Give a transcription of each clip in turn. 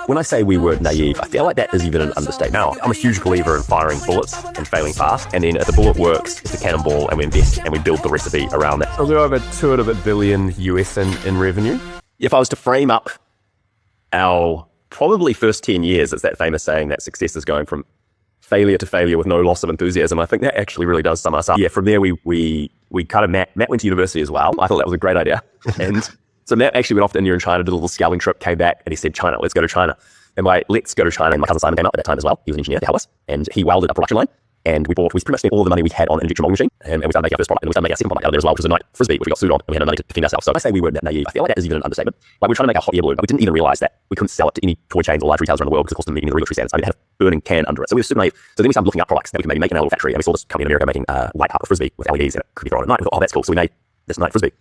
When I say we were naive, I feel like that is even an understatement. Now, I'm a huge believer in firing bullets and failing fast, and then if the bullet works, it's a cannonball, and we invest and we build the recipe around that. So we're over $2 billion US in revenue. If I was to frame up our probably first 10 years, it's that famous saying that success is going from failure to failure with no loss of enthusiasm. I think that actually really does sum us up. Yeah, from there we kind of, Matt went to university as well. I thought that was a great idea. And so Matt actually went off to India and China, did a little scouting trip, came back, and he said, China, let's go to China. And by let's go to China, and my cousin Simon came up at that time as well. He was an engineer to help us, and he welded a production line. And we pretty much spent all the money we had on an injection molding machine, and we started making our first product, and we started making our second product out of there as well, which was a night frisbee, which we got sued on, and we had no money to defend ourselves. So I say we weren't that naive. I feel like that is even an understatement. Like, we were trying to make a hot air balloon, but we didn't even realize that we couldn't sell it to any toy chains or large retailers around the world because it cost them meeting the regulatory standards. I mean, it had a burning can under it. So we were super naive. So then we started looking up products that we could maybe make in our little factory, and we saw this company in America making a light up frisbee with LEDs, and it could be thrown at night. We thought, oh, that's cool. So we made this night frisbee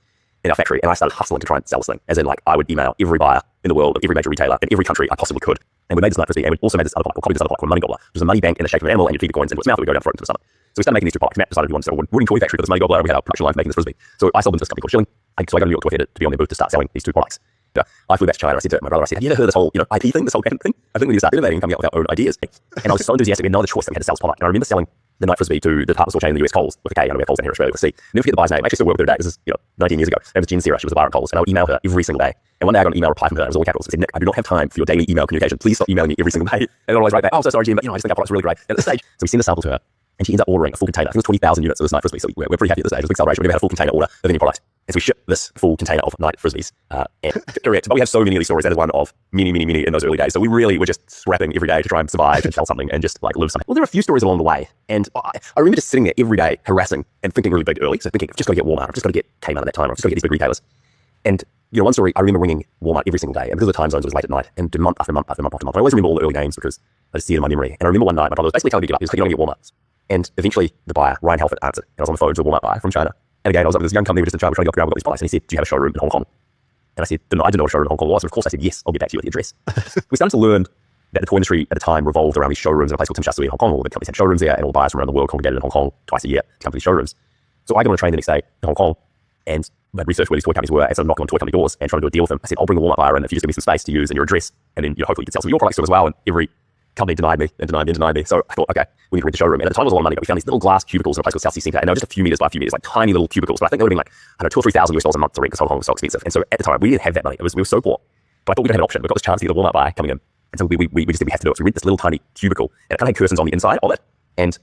in our factory, and I started hustling to try and sell this thing. As in, like, I would email every buyer in the world, of every major retailer in every country I possibly could. And we made this night frisbee, and we also made this other product, or copied this other product called Money Gobbler, which was a money bank in the shape of an animal, and you'd feed the coins into its mouth, it would go down throat into the stomach. So we started making these two products. Matt decided we wanted to sell a wooden toy factory for this Money Gobbler, and we had our production line for making this frisbee. So I sold them to this company called Shilling. So I got a New York Toy Fair to be on their booth to start selling these two products. I flew back to China, and I said to my brother, have you ever heard this whole, IP thing, this whole patent thing? I think we need to start innovating and coming up with our own ideas. And I was so enthusiastic, we had no other choice that we had to sell this product. And I remember selling the night frisbee to the department store chain in the US, Coles, with a K. I know we have Coles down here in Australia with a C. Never forget the buyer's name. I actually still work with her today. This is 19 years ago. Her name was Jen Sarah. She was a buyer at Coles, and I would email her every single day. And one day I got an email reply from her. It was all in capitals. It said, Nick, I do not have time for your daily email communication. Please stop emailing me every single day. And I'd always write back, oh, so sorry, Jen, but I just think our product's really great. And at this stage, so we send a sample to her, and she ends up ordering a full container. I think it was 20,000 units of this night frisbee. So we're pretty happy at this stage. It was a big celebration. We never had a full container order of any product. And so we shipped this full container of night frisbees. Correct. But we have so many of these stories. That is one of many, many, many in those early days. So we really were just scrapping every day to try and survive and sell something and just like live something. Well, there were a few stories along the way. And I remember just sitting there every day harassing and thinking really big early. So thinking, I've just got to get Walmart. I've just got to get Kmart at that time. I've just got to get these big retailers. And one story, I remember ringing Walmart every single day. And because of the time zones, it was late at night. And month after month after month after month. I always remember all the early names because I just see it in my memory. And I remember one night, my brother was basically telling me to give up. He was thinking, I'm going to get Walmart. And eventually the buyer, Ryan Halford, answered. And I was on the phone to a Walmart buyer from China. And again, I was up with this young company, we were just in China, we were trying to go around with these products. And he said, do you have a showroom in Hong Kong? And I said, no, I didn't know what a showroom in Hong Kong was. And of course I said, yes, I'll get back to you with the address. We started to learn that the toy industry at the time revolved around these showrooms in a place called Tim Shastui in Hong Kong. All the companies had showrooms there, and all the buyers from around the world congregated in Hong Kong twice a year to come to these showrooms. So I got on a train the next day to Hong Kong, and I'd researched where these toy companies were, and started knocking on toy company doors and trying to do a deal with them. I said, I'll bring a Walmart buyer in if you just give me some space to use and your address, and then hopefully you can sell some of your products to them as well. And every company denied me and denied me and denied me. So I thought, okay, we need to rent a showroom. And at the time it was a lot of money, but we found these little glass cubicles in a place called South Sea Centre, and they were just a few meters by a few meters, like tiny little cubicles. But I think they would have been like, I don't know, $2,000 or $3,000 a month to rent because Hong Kong was so expensive. And so at the time, we didn't have that money. We were so poor. But I thought we could have an option. We got this chance to get a Walmart buyer coming in. And so we just said we have to do it. So we rent this little tiny cubicle, and it kind of had curtains on the inside of it. And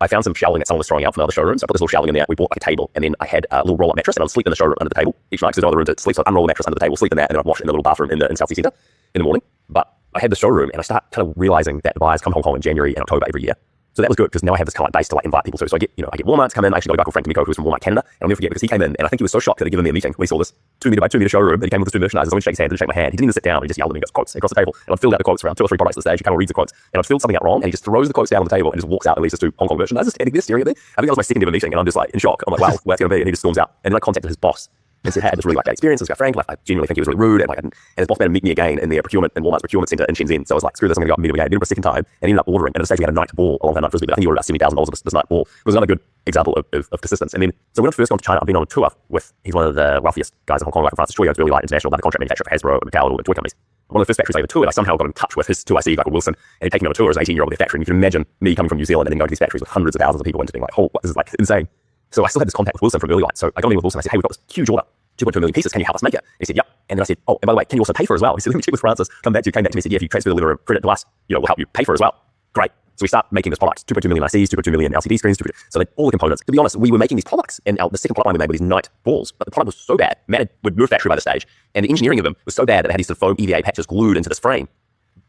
I found some shelving that someone was throwing out from other showrooms. So I put this little shelving in there. We bought like a table, and then I had a little roll-up mattress, and I would sleep in the showroom under the table each night because there's no other room to sleep. So I'd unroll the mattress under the table, sleep in that, and then I'd wash it in the little bathroom in South Sea Centre in the morning. But I had the showroom, and I start kind of realizing that the buyers come to Hong Kong in January and October every year. So that was good because now I have this kind of base to like invite people to. So I get Walmart to come in. I actually got a guy called Frank D'Amico who was from Walmart Canada. And I'll never forget because he came in, and I think he was so shocked that they'd given me a meeting when he saw this 2 meter by 2 meter showroom that he came with his two merchandisers. I went to shake his hand, didn't shake my hand. He didn't even sit down. He just yelled at me and goes, quotes across the table. And I'd filled out the quotes around 2 or 3 products at the stage. He kind of reads the quotes, and I'd filled something out wrong, and he just throws the quotes down on the table and just walks out and leaves us 2 Hong Kong merchandisers standing there staring at me. I think that was my second ever meeting, and I'm just like in shock. I'm like, wow, where's it going to be? And he just storms out. And then I contacted his boss and said, hey, I just really like that experience. This guy Frank, like, I genuinely think he was really rude. And his boss made him meet me again in their procurement, in Walmart's procurement center in Shenzhen. So I was like, screw this, I'm going to go up and meet him again. I met him for a second time, and ended up ordering. And at the stage we had a night ball alongside night frisbee. But I think he ordered about $70,000 of this night ball. It was another good example of persistence. And then, so when I first gone to China, I've been on a tour with, he's one of the wealthiest guys in Hong Kong, like Francis Choi, owns Really Light International, another contract manufacturer for Hasbro and Macau, all the toy companies. One of the first factories I ever toured, I somehow got in touch with his 2IC guy called Wilson, and he'd taken me on a tour as an 18-year-old with their factory. And you can imagine me coming from New Zealand and then going to these factories with hundreds of thousands of people and being like, oh, this is like insane. So I still had this contact with Wilson from Really Light. So I got in with Wilson. I said, hey, we've got this huge order, 2.2 million pieces. Can you help us make it? And he said, yep. And then I said, oh, and by the way, can you also pay for it as well? He said, let me check with Francis. Came back to me and said, yeah, if you transfer the letter of credit to us, we'll help you pay for it as well. Great. So we start making this product, 2.2 million ICs, 2.2 million LCD screens, so all the components. To be honest, we were making these products, and the second product line we made were these night balls, but the product was so bad, Matt would move factory by the stage, and the engineering of them was so bad that they had these sort of foam EVA patches glued into this frame.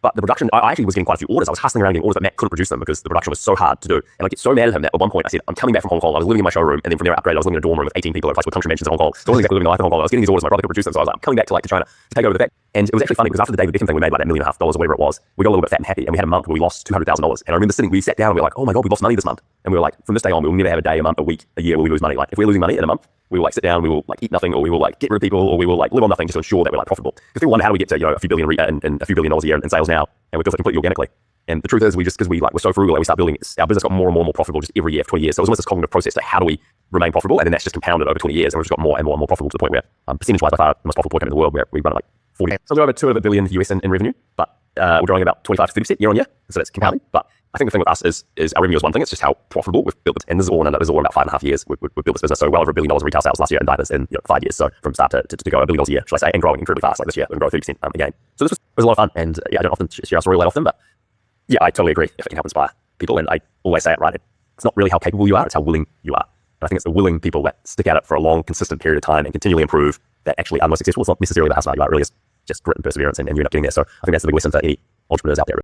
But the production, I actually was getting quite a few orders. I was hustling around getting orders, but Matt couldn't produce them because the production was so hard to do. And I get so mad at him that at one point I said, I'm coming back from Hong Kong. I was living in my showroom, and then from there I upgraded. I was living in a dorm room with 18 people at a place with country mansions in Hong Kong. So I wasn't exactly living a life in Hong Kong. I was getting these orders. My brother could produce them. So I was like, I'm coming back to China to take over the factory. And it was actually funny because after the David Beckham thing, we made like $1.5 million or whatever it was. We got a little bit fat and happy, and we had a month where we lost $200,000. And I remember we sat down and we were like, oh my God, we lost money this month. And we were like, from this day on, we will never have a day, a month, a week, a year where we lose money. Like if we're losing money in a month, we will like sit down, we will like eat nothing, or we will like get rid of people, or we will like live on nothing just to ensure that we're like profitable. Because people wonder how do we get to a few billion and a few $1 billion a year in sales now, and we built it completely organically. And the truth is, because we're so frugal, we start building our business got more and more profitable just every year for 20 years. So it was almost this cognitive process to how do we remain profitable, and then that's just compounded over 20 years, and we've just got more and more profitable to the point where percentage-wise, by far the most profitable toy company in the world, where we run at like 40. So we're over $2 billion US in revenue, but we're growing about 25 to 30% year on year. So that's compounding. But I think the thing with us is our revenue is one thing. It's just how profitable we've built it. And this is all in about 5.5 years. We've built this business. So well over $1 billion in retail sales last year and diapers in 5 years. So from start to go $1 billion a year, should I say, and growing incredibly fast like this year. We can grow 30% again. So this was a lot of fun. And I don't often share our story that often, but yeah, I totally agree if it can help inspire people. And I always say it, right? It's not really how capable you are, it's how willing you are. And I think it's the willing people that stick at it for a long, consistent period of time and continually improve that actually are most successful. It's not necessarily how smart you are. It really is just grit and perseverance, and you end up getting there. So I think that's the big lesson for any entrepreneurs out there.